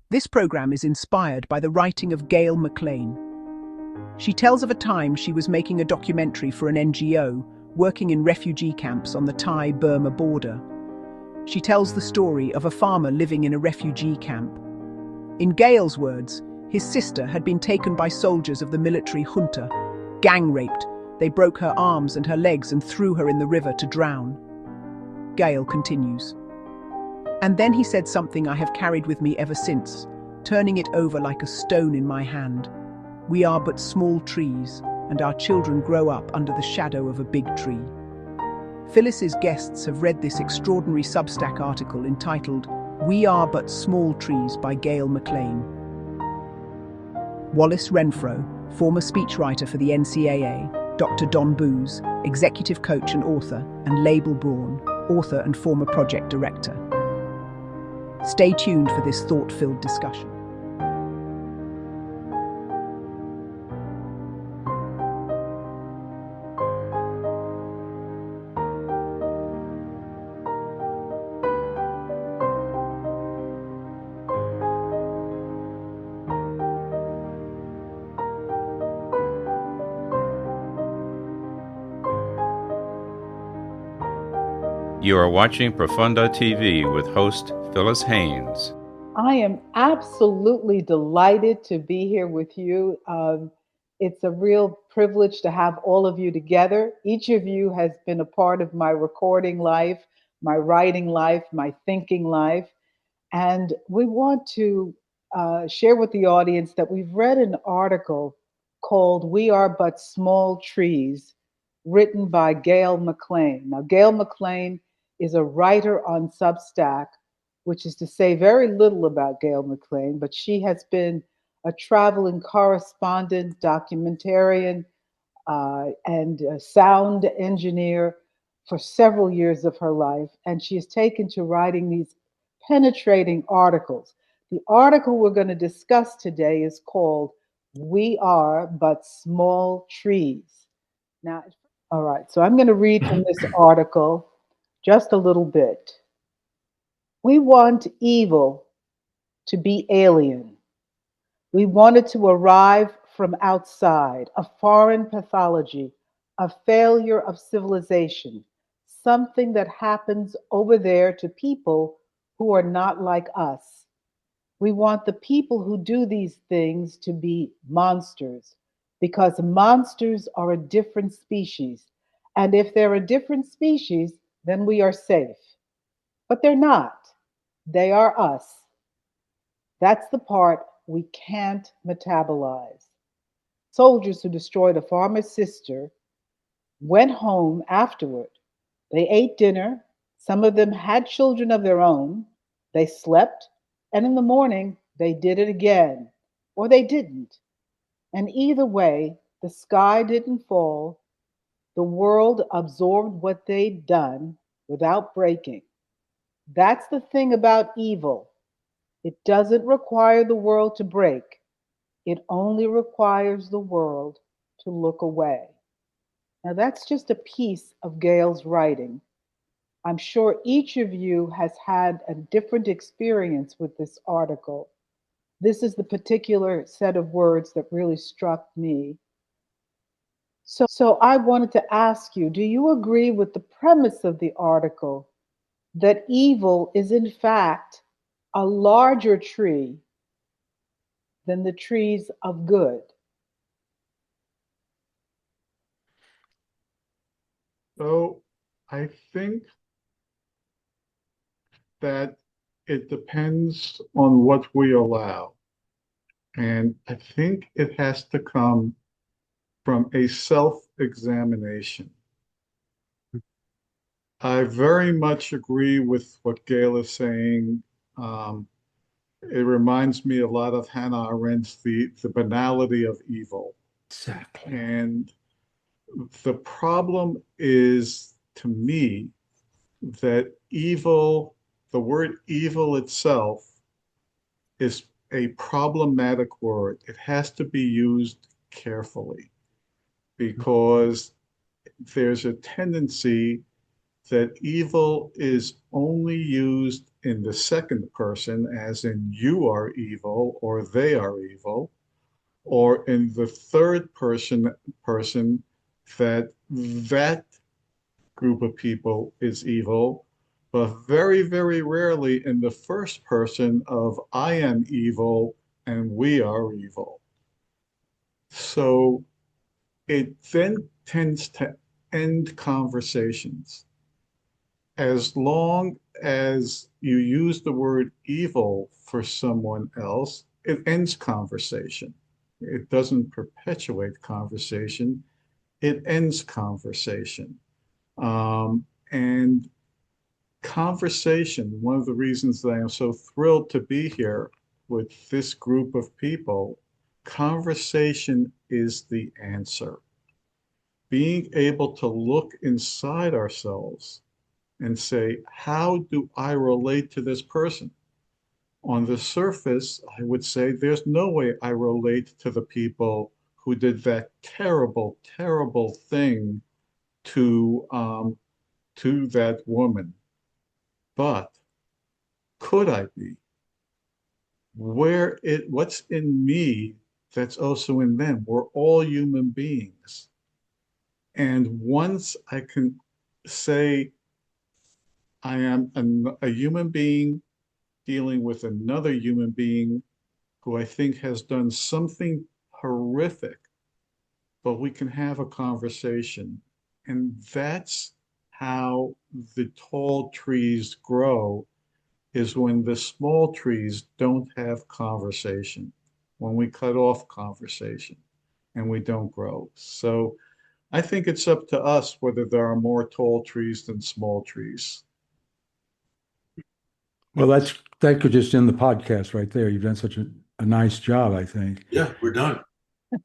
This program is inspired by the writing of Gail MacLean. She tells of a time she was making a documentary for an NGO working in refugee camps on the Thai-Burma border. She tells the story of a farmer living in a refugee camp. In Gail's words, his sister had been taken by soldiers of the military junta. Gang raped, they broke her arms and her legs and threw her in the river to drown. Gail continues. And then he said something I have carried with me ever since, turning it over like a stone in my hand. We are but small trees, and our children grow up under the shadow of a big tree. Phyllis's guests have read this extraordinary Substack article entitled We Are But Small Trees by Gail MacLean. Wallace Renfro, former speechwriter for the NCAA, Dr. Don Booz, executive coach and author, and Lable Braun, author and former project director. Stay tuned for this thought-filled discussion. You are watching Profundo TV with host Phyllis Haynes. I am absolutely delighted to be here with you. It's a real privilege to have all of you together. Each of you has been a part of my recording life, my writing life, my thinking life. And we want to share with the audience that we've read an article called We Are But Small Trees, written by Gail MacLean. Now, Gail MacLean is a writer on Substack, which is to say very little about Gail MacLean, but she has been a traveling correspondent, documentarian, and a sound engineer for several years of her life. And she has taken to writing these penetrating articles. The article we're going to discuss today is called We Are But Small Trees. Now, all right, so I'm going to read from this article just a little bit. We want evil to be alien. We want it to arrive from outside, a foreign pathology, a failure of civilization, something that happens over there to people who are not like us. We want the people who do these things to be monsters, because monsters are a different species. And if they're a different species, then we are safe. But they're not. They are us. That's the part we can't metabolize. Soldiers who destroyed a farmer's sister went home afterward. They ate dinner. Some of them had children of their own. They slept. And in the morning, they did it again. Or they didn't. And either way, the sky didn't fall. The world absorbed what they'd done without breaking. That's the thing about evil. It doesn't require the world to break. It only requires the world to look away. Now, that's just a piece of Gail's writing. I'm sure each of you has had a different experience with this article. This is the particular set of words that really struck me. So I wanted to ask you, do you agree with the premise of the article that evil is in fact a larger tree than the trees of good? So I think that it depends on what we allow. And I think it has to come from a self-examination. I very much agree with what Gail is saying. It reminds me a lot of Hannah Arendt's the banality of evil. Exactly. And the problem is, to me, that evil, the word evil itself, is a problematic word. It has to be used carefully because there's a tendency that evil is only used in the second person, as in you are evil or they are evil, or in the third person that that group of people is evil, but very, very rarely in the first person of I am evil and we are evil. So it then tends to end conversations. As long as you use the word evil for someone else, it ends conversation. It doesn't perpetuate conversation, it ends conversation. And conversation, one of the reasons that I am so thrilled to be here with this group of people, conversation is the answer. Being able to look inside ourselves and say, how do I relate to this person? On the surface, I would say there's no way I relate to the people who did that terrible, terrible thing to that woman. But could I be? What's in me that's also in them? We're all human beings. And once I can say I am a human being dealing with another human being who I think has done something horrific, but we can have a conversation. And that's how the tall trees grow, is when the small trees don't have conversation, when we cut off conversation and we don't grow. So I think it's up to us whether there are more tall trees than small trees. Well, that could just end the podcast right there. You've done such a nice job, I think. Yeah, we're done.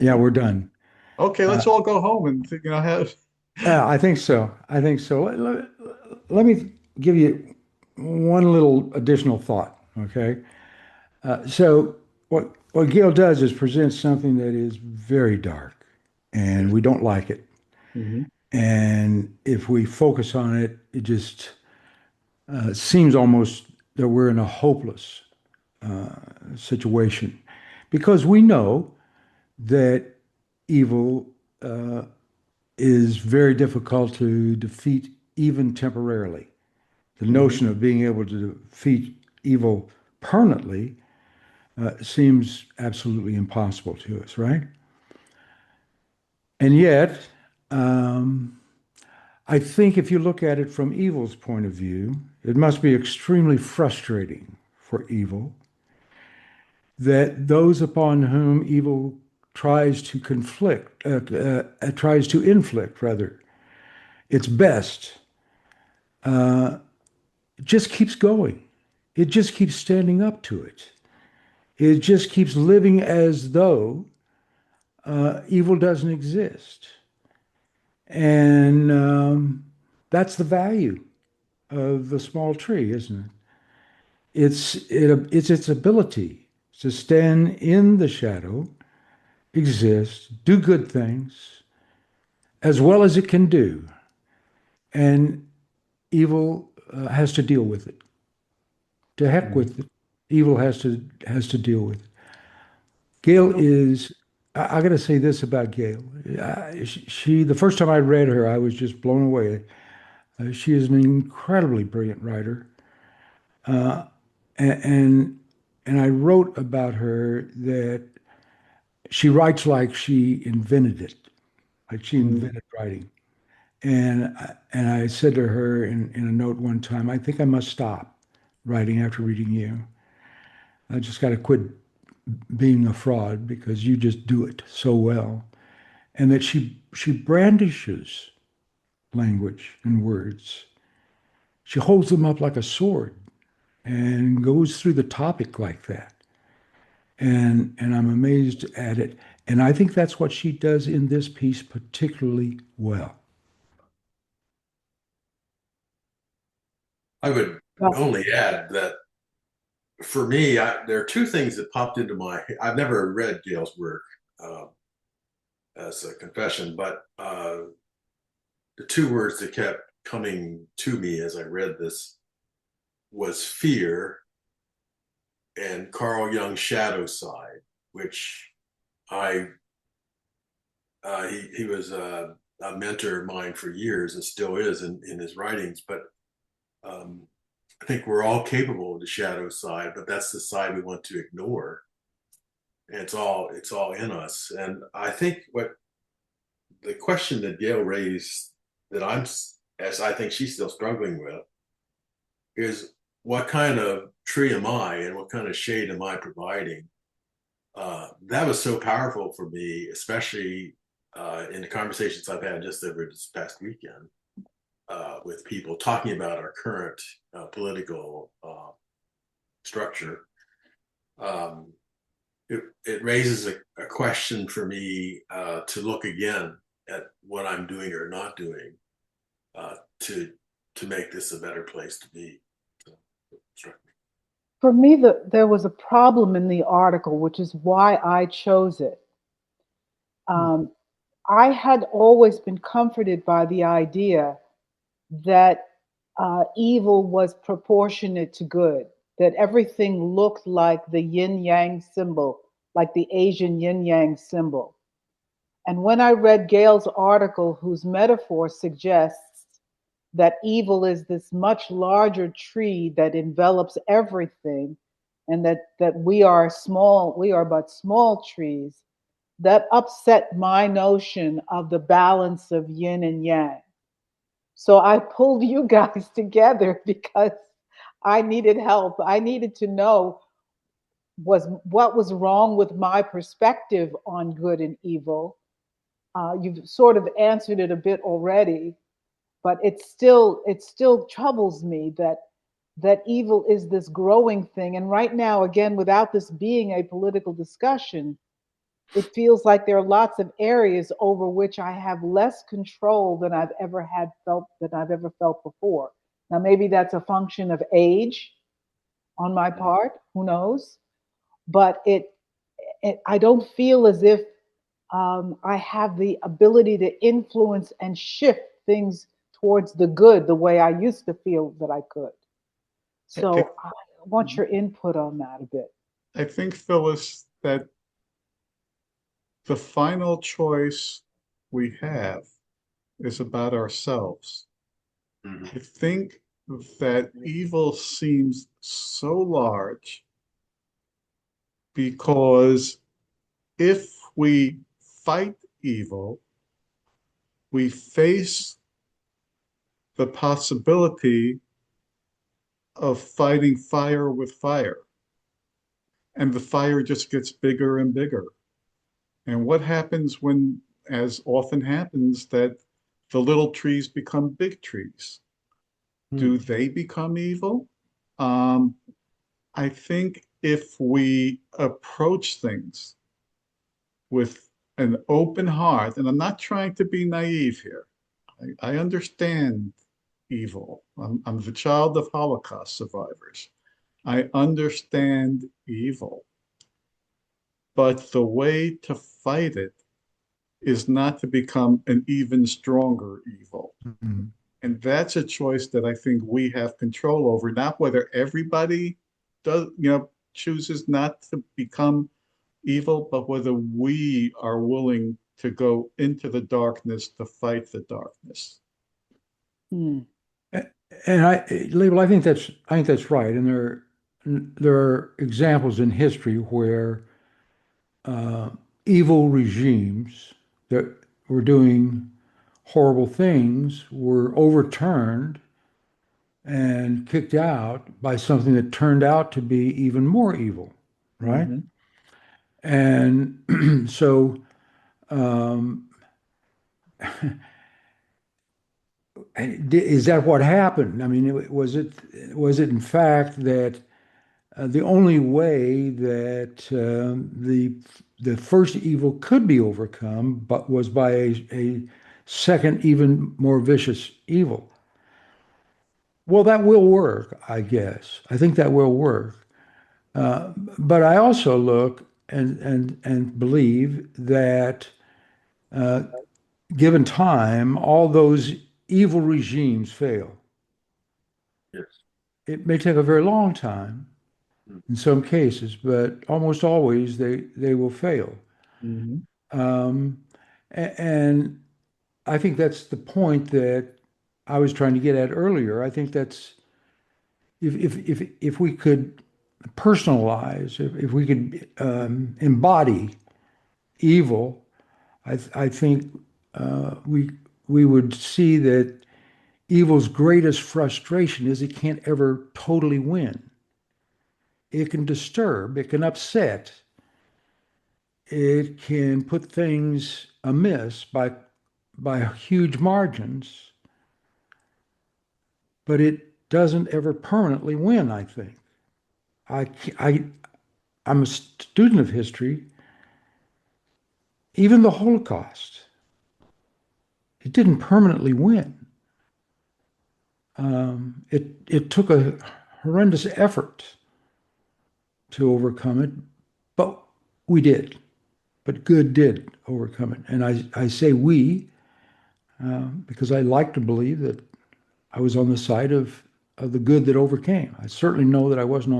Yeah, we're done. Okay, let's all go home and have. Yeah, I think so. I think so. Let me give you one little additional thought. Okay. So what Gail does is present something that is very dark, and we don't like it. Mhm. And if we focus on it, it just seems almost that we're in a hopeless situation, because we know that evil is very difficult to defeat, even temporarily. The notion of being able to defeat evil permanently seems absolutely impossible to us, right? And yet, I think if you look at it from evil's point of view, it must be extremely frustrating for evil that those upon whom evil tries to inflict rather its best, just keeps going. It just keeps standing up to it. It just keeps living as though evil doesn't exist. And that's the value of the small tree, isn't it? It's its ability to stand in the shadow, exist, do good things as well as it can do, and evil has to deal with it. To heck with it, evil has to deal with it. Gail is. I got to say this about Gail. She the first time I read her, I was just blown away. She is an incredibly brilliant writer. And I wrote about her that she writes like she invented it, like she invented writing. And I said to her in a note one time, I think I must stop writing after reading you. I just got to quit being a fraud because you just do it so well. And that she brandishes language and words. She holds them up like a sword and goes through the topic like that. And I'm amazed at it. And I think that's what she does in this piece particularly well. I would only add that for me, there are two things that popped into my. I've never read Gail's work as a confession, but the two words that kept coming to me as I read this was fear and Carl Jung's shadow side, which I he was a mentor of mine for years and still is in his writings. But I think we're all capable of the shadow side, but that's the side we want to ignore. And it's all in us. And I think what the question that Gail raised that as I think she's still struggling with, is what kind of tree am I and what kind of shade am I providing? That was so powerful for me, especially in the conversations I've had just over this past weekend with people talking about our current political structure. It raises a question for me to look again at what I'm doing or not doing to make this a better place to be. So, For me, there was a problem in the article, which is why I chose it. I had always been comforted by the idea that evil was proportionate to good, that everything looked like the yin yang symbol, like the Asian yin yang symbol. And when I read Gail's article, whose metaphor suggests that evil is this much larger tree that envelops everything, and that we are but small trees, that upset my notion of the balance of yin and yang. So I pulled you guys together because I needed help. I needed to know what was wrong with my perspective on good and evil. You've sort of answered it a bit already, but it still troubles me that evil is this growing thing. And right now, again, without this being a political discussion, it feels like there are lots of areas over which I have less control than I've ever felt before. Now, maybe that's a function of age on my part, who knows? But I don't feel as if I have the ability to influence and shift things towards the good the way I used to feel that I could. So I want your input on that a bit. I think, Phyllis, that the final choice we have is about ourselves. Mm-hmm. I think that evil seems so large because if we fight evil, we face the possibility of fighting fire with fire. And the fire just gets bigger and bigger. And what happens when, as often happens, that the little trees become big trees? Do they become evil? I think if we approach things with an open heart, and I'm not trying to be naive here, I understand evil. I'm the child of Holocaust survivors. I understand evil. But the way to fight it is not to become an even stronger evil. Mm-hmm. And that's a choice that I think we have control over, not whether everybody chooses not to become evil, but whether we are willing to go into the darkness to fight the darkness. And Lable, I think that's right. And there are examples in history where evil regimes that were doing horrible things were overturned and kicked out by something that turned out to be even more evil, right? Mm-hmm. And so is that what happened? I mean, was it in fact that the only way that the first evil could be overcome, but was by a second, even more vicious evil? Well, that will work, I guess. I think that will work. But I also look and believe that given time, all those evil regimes fail. Yes. It may take a very long time in some cases, but almost always they will fail. Mhm. And I think that's the point that I was trying to get at earlier. I think that's if we could personalize, if we could embody evil, I think we would see that evil's greatest frustration is it can't ever totally win. It can disturb, it can upset, it can put things amiss by huge margins, but it doesn't ever permanently win, I think. I, I, I'm a student of history. Even the Holocaust, it didn't permanently win. It took a horrendous effort to overcome it, but we did. But good did overcome it. And I say we because I like to believe that I was on the side of the good that overcame. I certainly know that I wasn't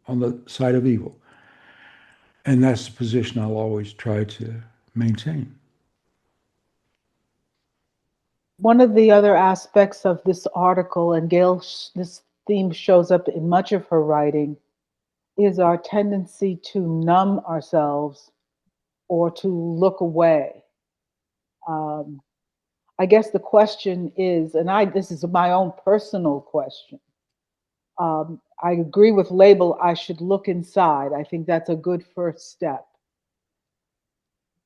on the side of evil. And that's the position I'll always try to maintain. One of the other aspects of this article, and Gail, this theme shows up in much of her writing, is our tendency to numb ourselves or to look away. Um, I guess the question is, and this is my own personal question. I agree with Lable, I should look inside. I think that's a good first step.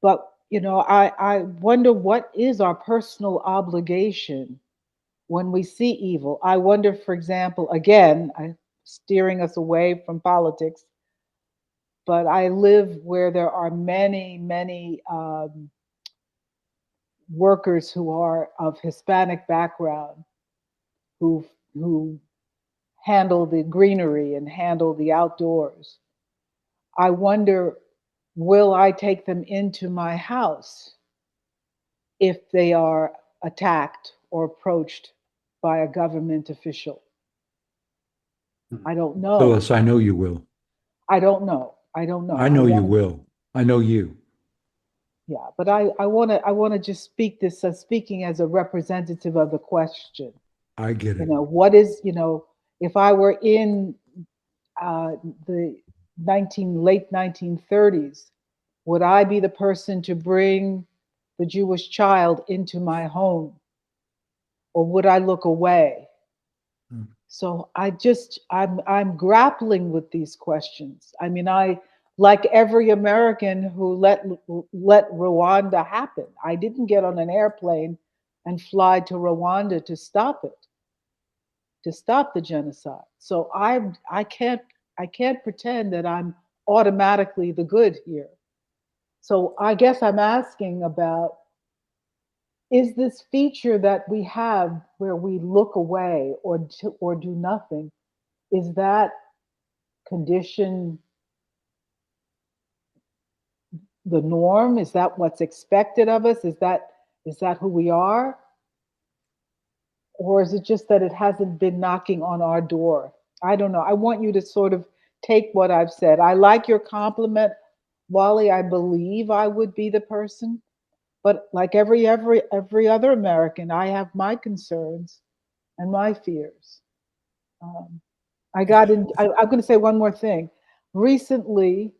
But, I wonder what is our personal obligation when we see evil. I wonder, for example, again, steering us away from politics, but I live where there are many, many workers who are of Hispanic background who handle the greenery and handle the outdoors. I wonder, will I take them into my house if they are attacked or approached by a government official? I don't know. Phyllis, I know you will. I don't know. I don't know. I know you will. I know you. Yeah, but I want to just speak this as speaking as a representative of the question. I get it. What is, if I were in the late 1930s, would I be the person to bring the Jewish child into my home, or would I look away? So I'm grappling with these questions. I mean, like every American who let Rwanda happen. I didn't get on an airplane and fly to Rwanda to stop it, to stop the genocide. So I can't pretend that I'm automatically the good here. So I guess I'm asking about, is this feature that we have where we look away or do nothing, is that condition the norm? Is that what's expected of us? Is that who we are? Or is it just that it hasn't been knocking on our door? I don't know. I want you to sort of take what I've said. I like your compliment, Wally. I believe I would be the person, but like every other American, I have my concerns and my fears. I'm going to say one more thing. Recently,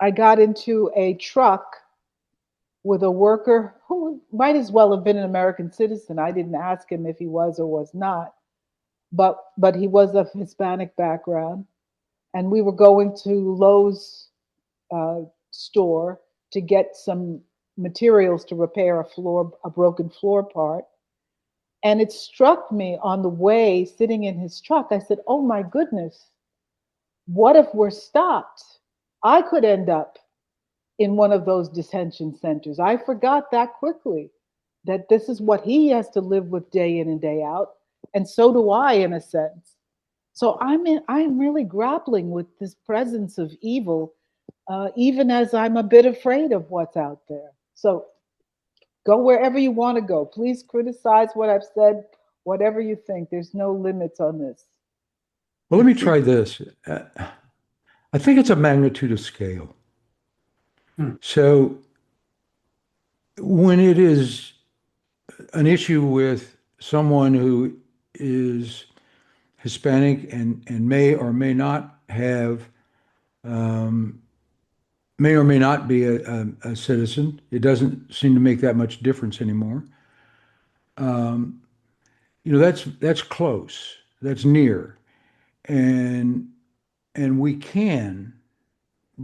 I got into a truck with a worker who might as well have been an American citizen. I didn't ask him if he was or was not, but he was of Hispanic background, and we were going to Lowe's store to get some materials to repair a broken floor part. And it struck me on the way sitting in his truck. I said, "Oh my goodness, what if we're stopped? I could end up in one of those detention centers." I forgot that quickly, that this is what he has to live with day in and day out. And so do I, in a sense. So I'm really grappling with this presence of evil, even as I'm a bit afraid of what's out there. So go wherever you want to go. Please criticize what I've said Whatever you think, there's no limits on this. Well, let me try this. I think it's a magnitude of scale. So when it is an issue with someone who is Hispanic and may or may not have, may or may not be a citizen, it doesn't seem to make that much difference anymore. That's close, that's near, and we can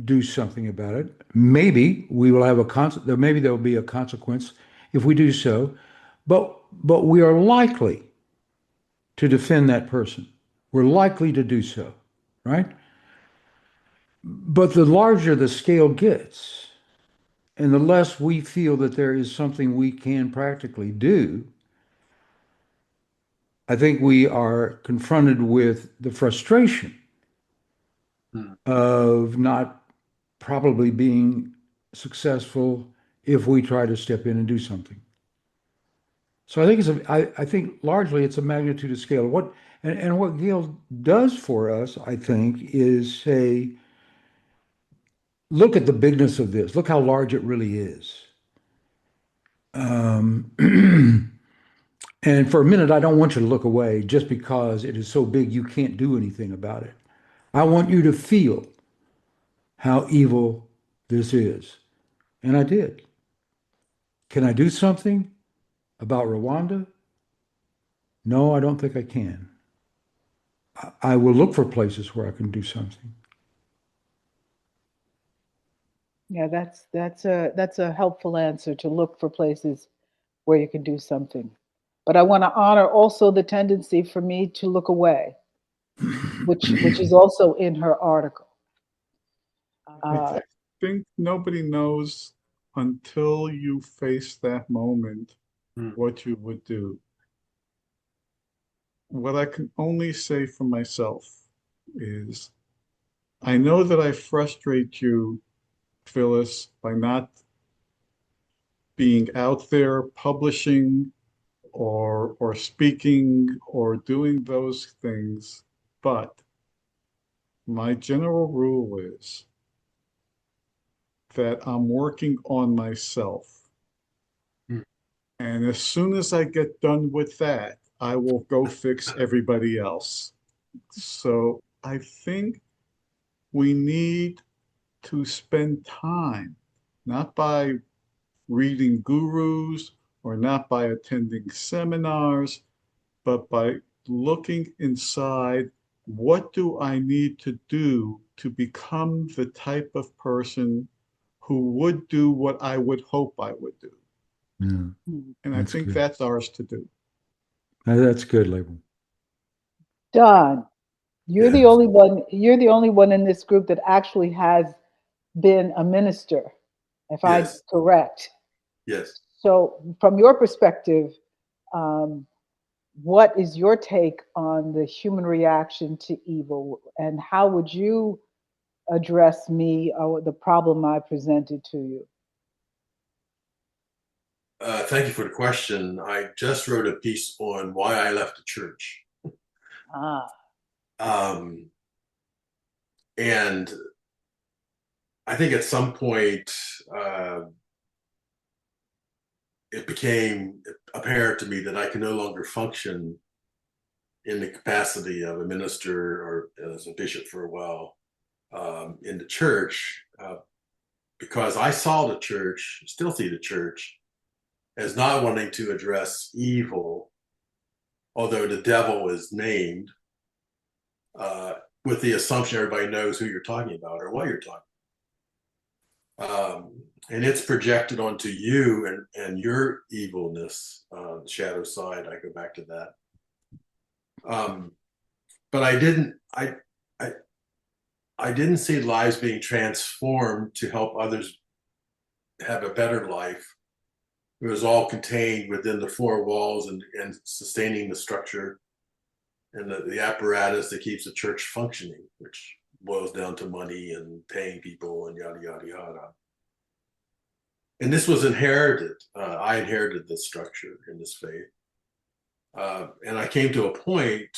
do something about it. Maybe we will have maybe there will be a consequence if we do so, but we are likely to defend that person. We're likely to do so, right? But the larger the scale gets, and the less we feel that there is something we can practically do, I think we are confronted with the frustration of not probably being successful if we try to step in and do something. So I think I think largely it's a magnitude of scale. What Gail does for us, I think, is say, look at the bigness of this. Look how large it really is. And for a minute, I don't want you to look away just because it is so big you can't do anything about it. I want you to feel how evil this is. And I did. Can I do something about Rwanda? No, I don't think I can. I will look for places where I can do something. Yeah, that's a helpful answer, to look for places where you can do something. But I want to honor also the tendency for me to look away, which is also in her article. I think nobody knows until you face that moment what you would do. What I can only say for myself is I know that I frustrate you, Phyllis, by not being out there publishing or speaking or doing those things, but my general rule is that I'm working on myself. And as soon as I get done with that, I will go fix everybody else. So I think we need to spend time, not by reading gurus or not by attending seminars, but by looking inside, what do I need to do to become the type of person who would do what I would hope I would do? Yeah, And I think good. that's ours to do. That's good, Lable. Don, you're the Yes. only one. You're the only one in this group that actually has been a minister, if I'm Yes. correct. Yes. So, from your perspective, um, what is your take on the human reaction to evil, and how would you address me or the problem I presented to you? Thank you for the question. I just wrote a piece on why I left the church. Ah, And I think at some point it became apparent to me that I could no longer function in the capacity of a minister or as a bishop for a while in the church because I saw the church, still see the church, as not wanting to address evil, although the devil is named, with the assumption everybody knows who you're talking about or what you're talking about. And it's projected onto you and your evilness, the shadow side. I go back to that. But I didn't see lives being transformed to help others have a better life. It was all contained within the four walls and sustaining the structure and the apparatus that keeps the church functioning, which boils down to money and paying people and yada, yada, yada. And this was inherited. I inherited this structure in this faith. And I came to a point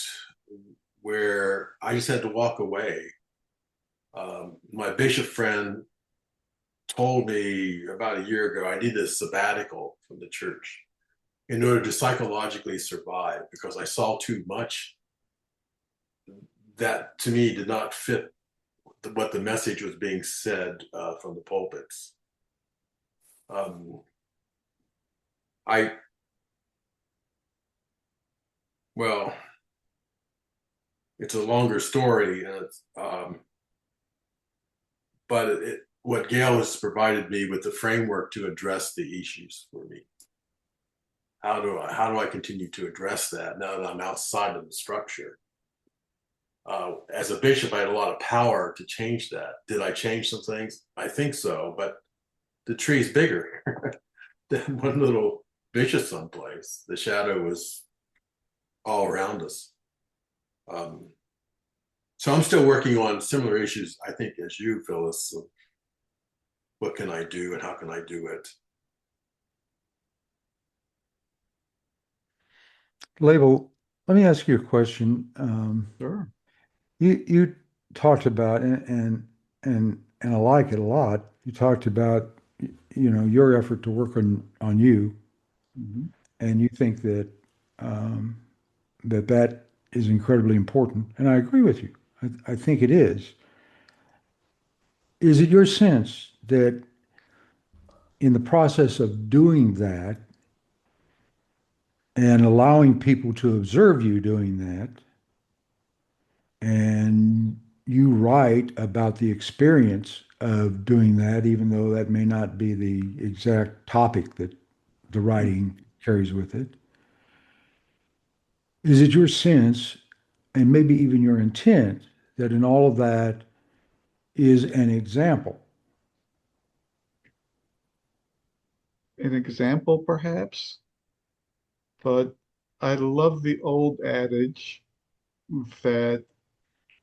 where I just had to walk away. My bishop friend told me about a year ago I needed a sabbatical from the church in order to psychologically survive because I saw too much that to me did not fit what the message was being said from the pulpits. I well, it's a longer story, but what Gail has provided me with the framework to address the issues for me. How do I continue to address that now that I'm outside of the structure? As a bishop, I had a lot of power to change that. Did I change some things? I think so, but the tree's bigger than one little bishop someplace. The shadow was all around us. So I'm still working on similar issues, I think, as you, Phyllis. So what can I do and how can I do it? Lable, let me ask you a question. Sure. You talked about and I like it a lot. You talked about your effort to work on you, Mhm. and you think that that is incredibly important, and I agree with you. I think it is. Is it your sense that in the process of doing that and allowing people to observe you doing that, and you write about the experience of doing that, even though that may not be the exact topic that the writing carries with it? Is it your sense, and maybe even your intent, that in all of that is an example? An example, perhaps, but I love the old adage that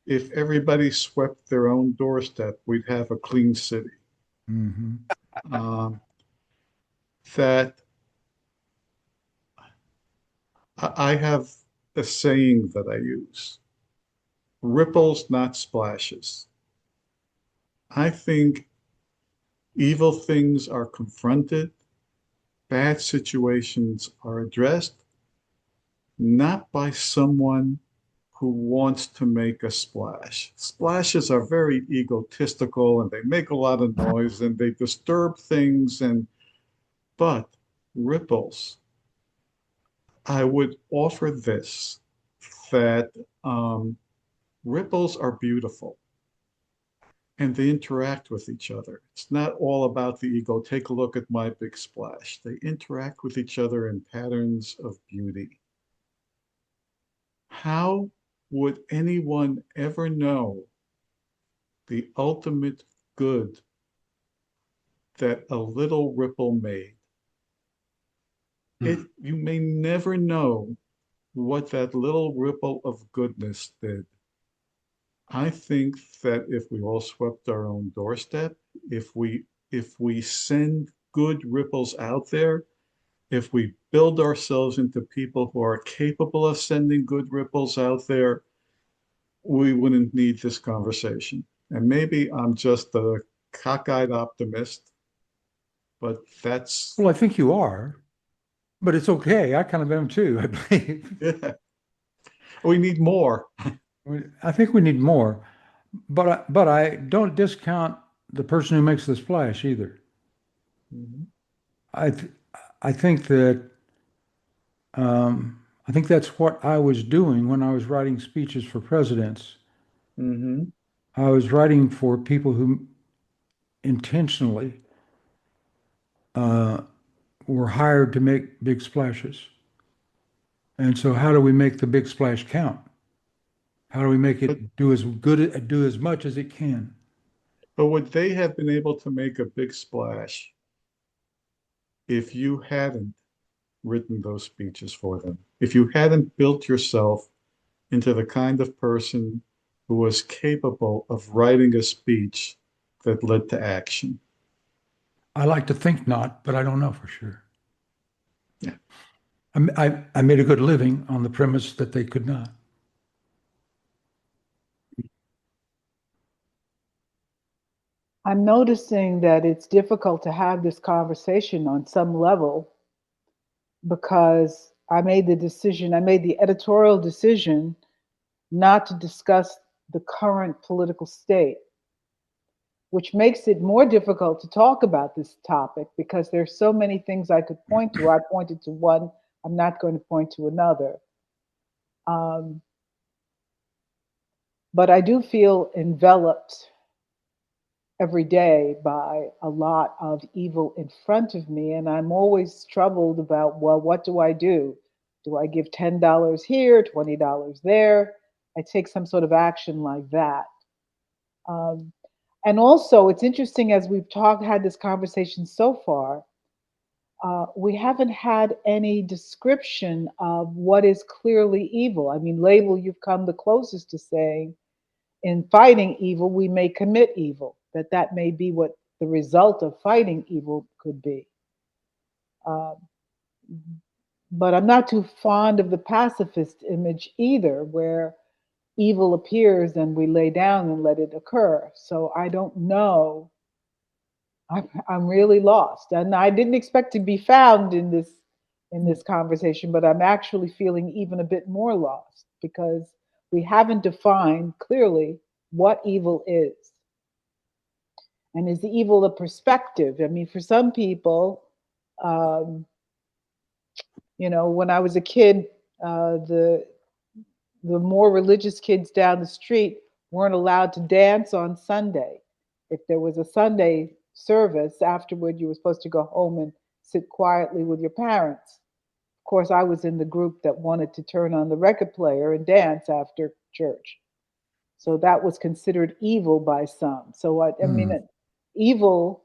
if everybody swept their own doorstep, we'd have a clean city. Hmm. Um, that I have a saying that I use: ripples, not splashes. I think evil things are confronted, bad situations are addressed, not by someone who wants to make a splash. Splashes are very egotistical and they make a lot of noise and they disturb things, and but ripples, I would offer this, that ripples are beautiful and they interact with each other. It's not all about the ego. Take a look at my big splash. They interact with each other in patterns of beauty. How would anyone ever know the ultimate good that a little ripple made? You may never know what that little ripple of goodness did. I think that if we all swept our own doorstep, if we send good ripples out there, if we build ourselves into people who are capable of sending good ripples out there, we wouldn't need this conversation. And maybe I'm just a cockeyed optimist, but that's Well, I think you are, but it's okay. I kind of am too, I believe. yeah. We need more. I think we need more, but I don't discount the person who makes the splash either. Mhm. I th I think that I think that's what I was doing when I was writing speeches for presidents. Mm-hmm. I was writing for people who intentionally uh, were hired to make big splashes. And so, how do we make the big splash count? How do we make But it do as much as it can? but would they have been able to make a big splash if you hadn't written those speeches for them? If you hadn't built yourself into the kind of person who was capable of writing a speech that led to action? I like to think not, but I don't know for sure. Yeah. I made a good living on the premise that they could not. I'm noticing that it's difficult to have this conversation on some level because I made the editorial decision not to discuss the current political state, which makes it more difficult to talk about this topic because there's so many things I could point to. I pointed to one, I'm not going to point to another. But I do feel enveloped every day by a lot of evil in front of me. And I'm always troubled about, well, what do I do? Do I give $10 here, $20 there? I take some sort of action like that. And also, it's interesting as we've had this conversation so far, we haven't had any description of what is clearly evil. I mean, Lable, you've come the closest to saying, in fighting evil, we may commit evil, that may be what the result of fighting evil could be. But I'm not too fond of the pacifist image either, where evil appears and we lay down and let it occur. So I don't know. I'm really lost, and I didn't expect to be found in this conversation, but I'm actually feeling even a bit more lost because we haven't defined clearly what evil is. And is the evil a perspective? I mean, for some people, when I was a kid, the more religious kids down the street weren't allowed to dance on Sunday. If there was a Sunday service afterward, you were supposed to go home and sit quietly with your parents. Of course, I was in the group that wanted to turn on the record player and dance after church. So that was considered evil by some. So I mean, evil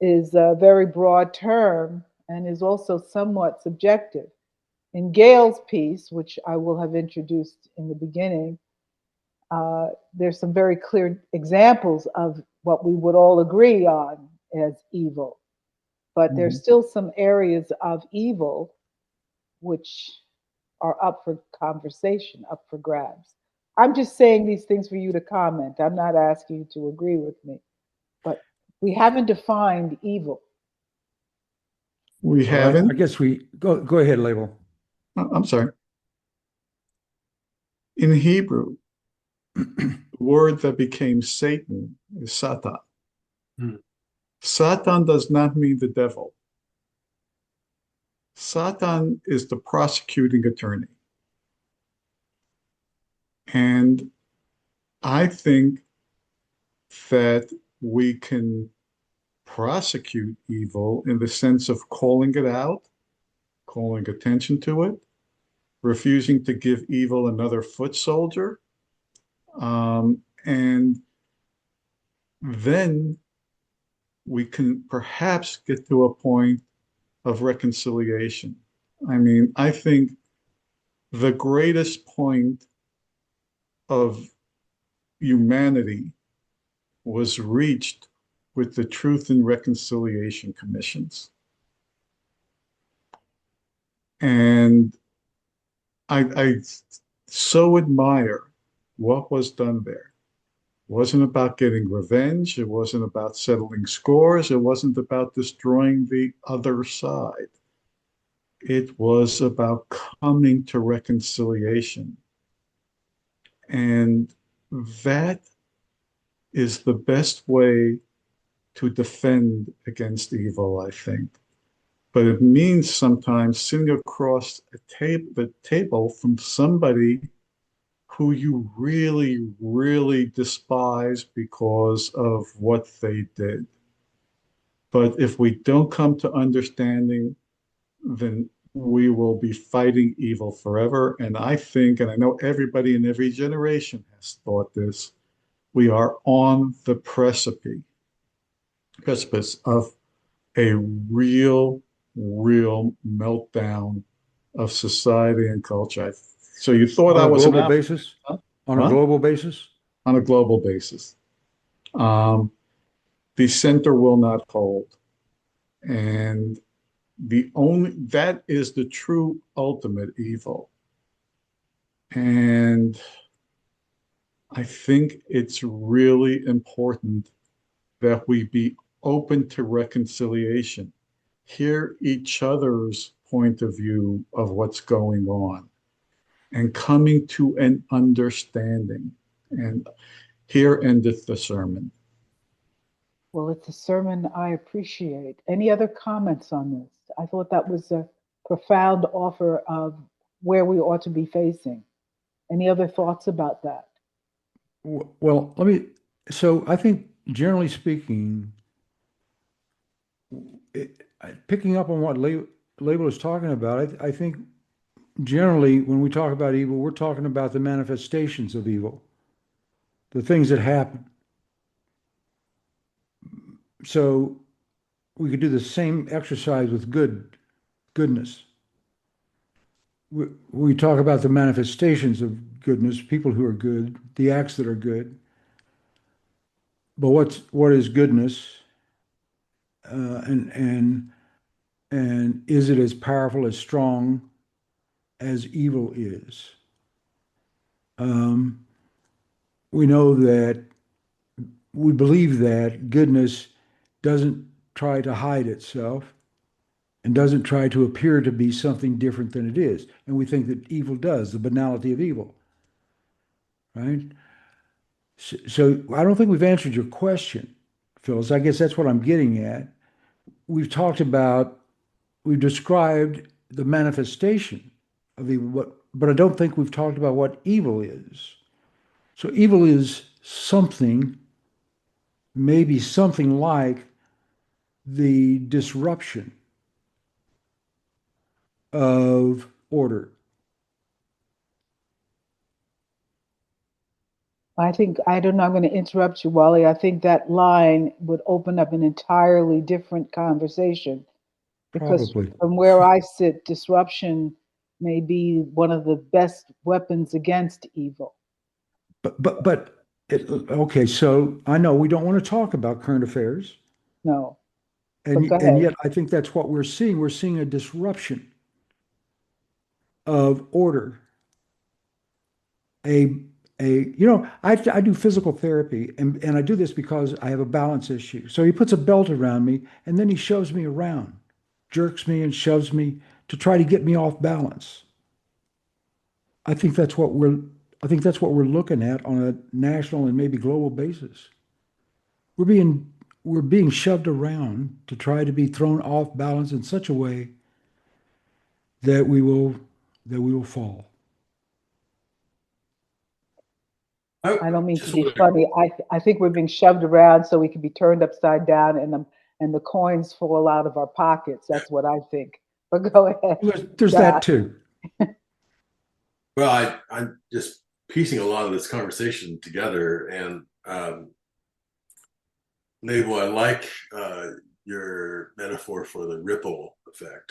is a very broad term and is also somewhat subjective. In Gail's piece, which I will have introduced in the beginning, there's some very clear examples of what we would all agree on as evil. But there's still some areas of evil which are up for conversation, up for grabs. I'm just saying these things for you to comment. I'm not asking you to agree with me. But we haven't defined evil. We haven't. I guess we go ahead, Lable. I'm sorry. In Hebrew, the word that became Satan is Satan. Satan does not mean the devil. Satan is the prosecuting attorney. And I think that we can prosecute evil in the sense of calling it out, calling attention to it, refusing to give evil another foot soldier. And then we can perhaps get to a point of reconciliation. I mean, I think the greatest point of humanity was reached with the Truth and Reconciliation Commissions. And I so admire what was done there. It wasn't about getting revenge. It wasn't about settling scores. It wasn't about destroying the other side. It was about coming to reconciliation. And that is the best way to defend against evil, I think. But it means sometimes sitting across the table from somebody who you really, really despise because of what they did. But if we don't come to understanding, then we will be fighting evil forever. And I think, and I know everybody in every generation has thought this, we are on the precipice of a real meltdown of society and culture. So you thought I was on a global basis? On a global basis? On a global basis. The center will not hold. And that is the true ultimate evil. And I think it's really important that we be open to reconciliation, hear each other's point of view of what's going on, and coming to an understanding. And here endeth the sermon. Well, it's a sermon I appreciate. Any other comments on this? I thought that was a profound offer of where we ought to be facing. Any other thoughts about that? Well, so I think generally speaking, picking up on what Lable is talking about, I think generally when we talk about evil, we're talking about the manifestations of evil, the things that happen. So we could do the same exercise with goodness. We talk about the manifestations of goodness, people who are good, the acts that are good. But what is goodness? And is it as powerful, as strong as evil is? We know that we believe that goodness doesn't try to hide itself and doesn't try to appear to be something different than it is. And we think that evil does, the banality of evil, right? So I don't think we've answered your question, Phyllis. I guess that's what I'm getting at. We've described the manifestation of evil, but I don't think we've talked about what evil is. So evil is something, maybe something like the disruption of order. I think, I don't know, I'm going to interrupt you, Wally. I think that line would open up an entirely different conversation because Probably. from where I sit, disruption may be one of the best weapons against evil. Okay, so I know we don't want to talk about current affairs, No, but and go ahead. yet I think that's what we're seeing. We're seeing a disruption of order. I do physical therapy, and I do this because I have a balance issue. So he puts a belt around me, and then he shoves me around, jerks me and shoves me to try to get me off balance. I think that's what we're looking at on a national and maybe global basis. We're being shoved around to try to be thrown off balance in such a way that we will fall. I don't mean to be funny. I think we're being shoved around so we can be turned upside down and the coins fall out of our pockets. That's what I think. But go ahead. There's that too. Well, I'm just piecing a lot of this conversation together, and Lable, I like your metaphor for the ripple effect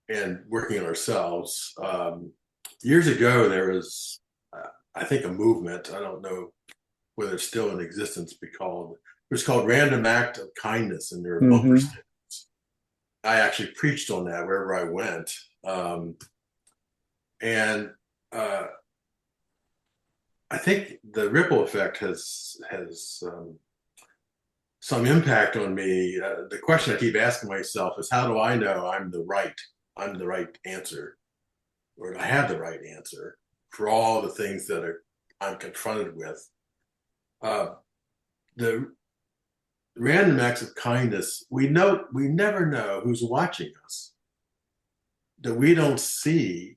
and working on ourselves. Years ago, there was, I think, a movement. I don't know whether it's still in existence. It was called Random Act of Kindness, and there were bumper stickers. I actually preached on that wherever I went. And I think the ripple effect has some impact on me. The question I keep asking myself is, how do I know I'm the right answer, or I have the right answer for all the things that I'm confronted with? The random acts of kindness, we never know who's watching us, that we don't see.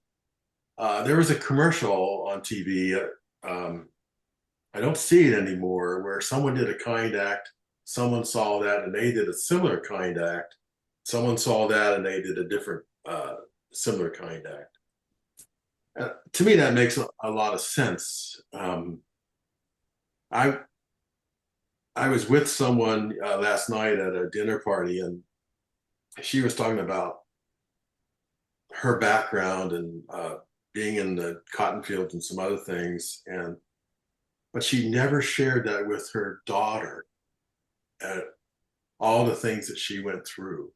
There was a commercial on TV. I don't see it anymore, where someone did a kind act, someone saw that and they did a similar kind act, someone saw that and they did a different similar kind act. To me, that makes a lot of sense. I was with someone last night at a dinner party, and she was talking about her background and being in the cotton fields and some other things, but she never shared that with her daughter, all the things that she went through.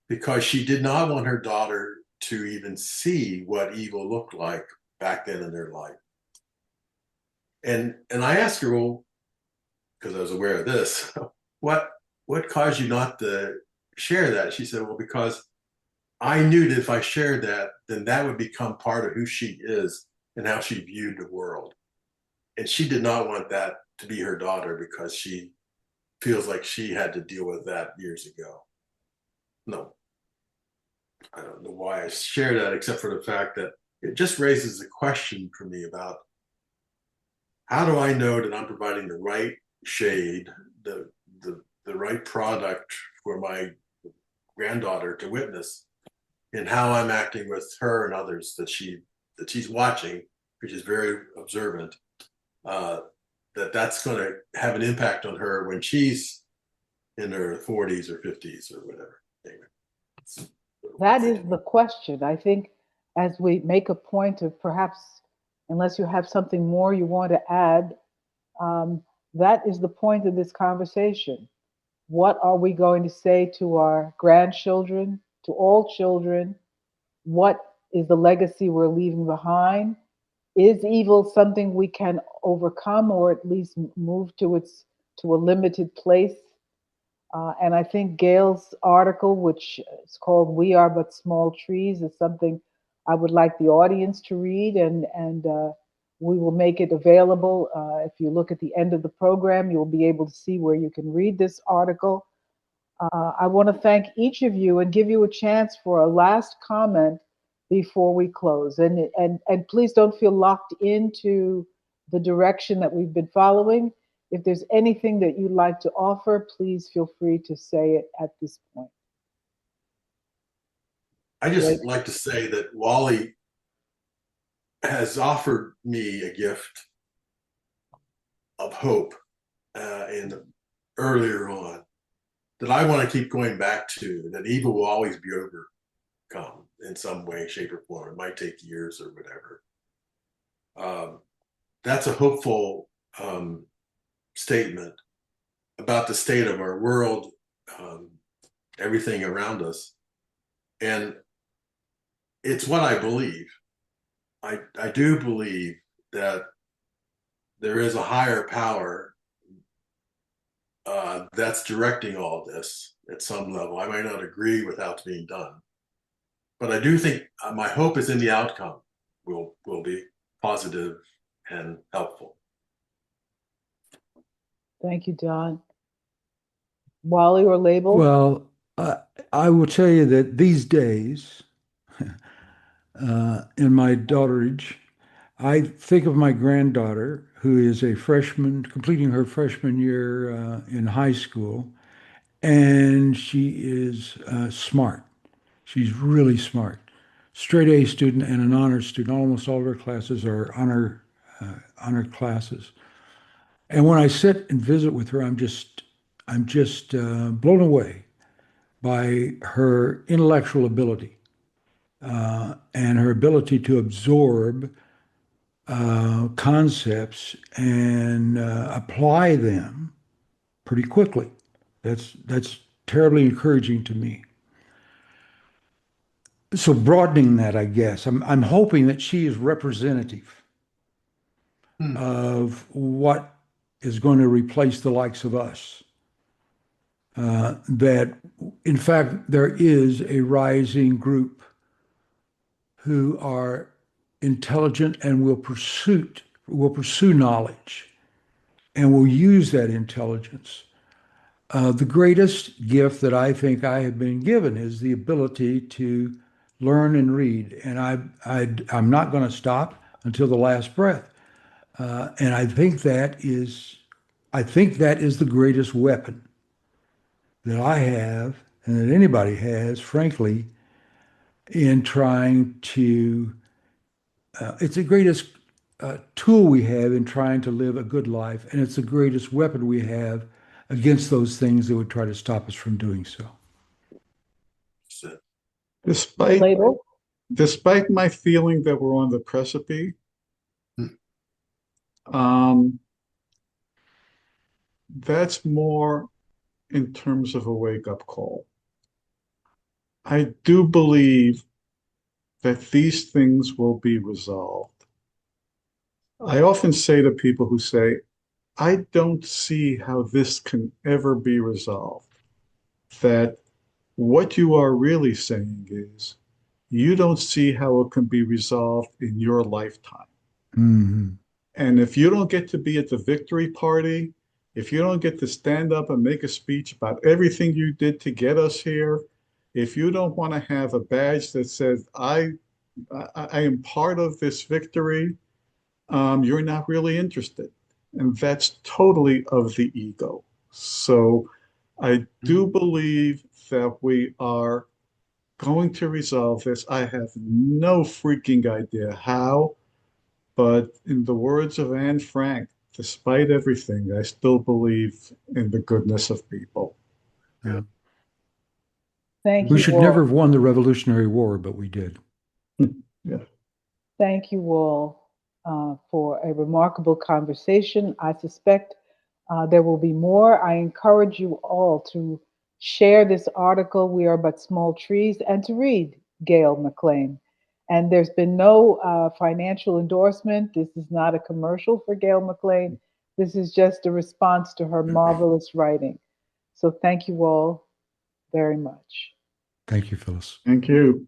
because she did not want her daughter to even see what evil looked like back then in their life. And I asked her, well, because I was aware of this, what caused you not to share that? She said, well, because I knew that if I shared that, then that would become part of who she is and how she viewed the world. And she did not want that to be her daughter because she feels like she had to deal with that years ago. No, I don't know why I share that, except for the fact that it just raises a question for me about how do I know that I'm providing the right shade, the right product for my granddaughter to witness, and how I'm acting with her and others that she's watching, which is very observant. That's going to have an impact on her when she's in her 40s or 50s or whatever. Anyway, That is the question. I think as we make a point of perhaps, unless you have something more you want to add, um, that is the point of this conversation. What are we going to say to our grandchildren, to all children? What is the legacy we're leaving behind? Is evil something we can overcome or at least move to a limited place? And I think Gail's article, which is called "We Are But Small Trees," is something I would like the audience to read, and we will make it available. If you look at the end of the program, you'll be able to see where you can read this article. I want to thank each of you and give you a chance for a last comment before we close. And please don't feel locked into the direction that we've been following. If there's anything that you'd like to offer, please feel free to say it at this point. I just like to say that Wally has offered me a gift of hope earlier on that I want to keep going back to, that evil will always be overcome in some way, shape, or form. It might take years or whatever. That's a hopeful statement about the state of our world, everything around us. And it's what I believe. I do believe that there is a higher power that's directing all this at some level. I might not agree with how it's being done, but I do think my hope is in the outcome will be positive and helpful. Thank you, John. Wally or Lable? Well, I will tell you that these days, in my daughterage, I think of my granddaughter, who is a freshman, completing her freshman year in high school, and she is smart. She's really smart. Straight A student and an honor student. Almost all of her classes are honor classes. And when I sit and visit with her, I'm just blown away by her intellectual ability and her ability to absorb concepts and apply them pretty quickly. That's terribly encouraging to me. So broadening that, I guess, I'm hoping that she is representative of what is going to replace the likes of us. That, in fact, there is a rising group who are intelligent and will pursue knowledge and will use that intelligence. The greatest gift that I think I have been given is the ability to learn and read, and I'm not going to stop until the last breath. And I think that is the greatest weapon that I have and that anybody has, frankly, in trying to. It's the greatest tool we have in trying to live a good life, and it's the greatest weapon we have against those things that would try to stop us from doing so. Despite Lable? despite my feeling that we're on the precipice, that's more in terms of a wake-up call. I do believe that these things will be resolved. I often say to people who say, I don't see how this can ever be resolved, that what you are really saying is you don't see how it can be resolved in your lifetime. Hmm. And if you don't get to be at the victory party, if you don't get to stand up and make a speech about everything you did to get us here, if you don't want to have a badge that says, I am part of this victory, you're not really interested. And that's totally of the ego. So I do believe that we are going to resolve this. I have no freaking idea how, but in the words of Anne Frank, despite everything, I still believe in the goodness of people. Yeah. Thank We you should never all. have won the Revolutionary War, but we did. Yeah. Thank you all for a remarkable conversation. I suspect there will be more. I encourage you all to share this article, We Are But Small Trees, and to read Gail MacLean. And there's been no financial endorsement. This is not a commercial for Gail MacLean. This is just a response to her marvelous writing. So thank you all very much. Thank you, Phyllis. Thank you.